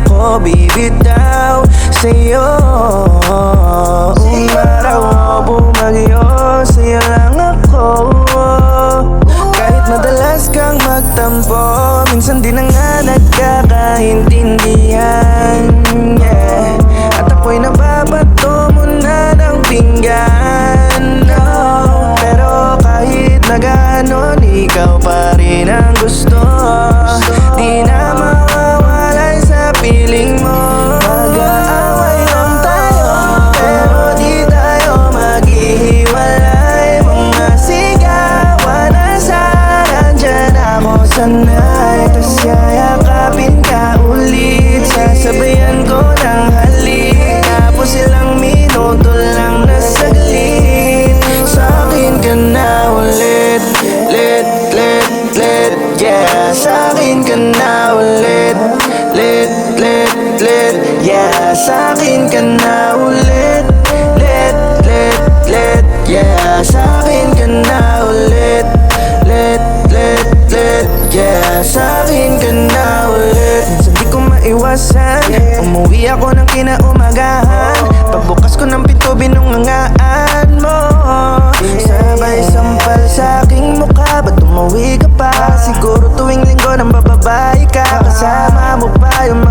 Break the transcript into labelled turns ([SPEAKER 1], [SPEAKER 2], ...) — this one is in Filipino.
[SPEAKER 1] ako bibitaw sa'yo. Umaraw o bumagyo, sa'yo lang ako. Kahit madalas kang magtampo, minsan di na nga nagkakaintindihan, yeah. At ako'y nababato mo na ng pinggan, no. Pero kahit na ganon, ikaw pa rin ang gusto. Di na mawawala sa piling mo. Mag-aaway lang tayo, pero di tayo maghihiwalay. Mga sigawan na sana, dyan ako sanay. Tas yayakapin ka ulit, sasabayan ko ng halik. Tapos ilang minuto lang na saglit, sa'kin ka na ulit. Yeah, sa'kin ka na ulit. Yeah, sa'kin ka na ulit. Yeah, sa'kin ka na ulit. Yeah, sa'kin ka na ulit. Minsan di ko maiwasan, umuwi ako ng kinaumagahan. Pagbukas ko ng pinto, binungangaan mo. Sabay sampal sa aking mukha, ba't umuwi ka pa? Siguro tuwing linggo nang bababae ka. Kasama mo pa yung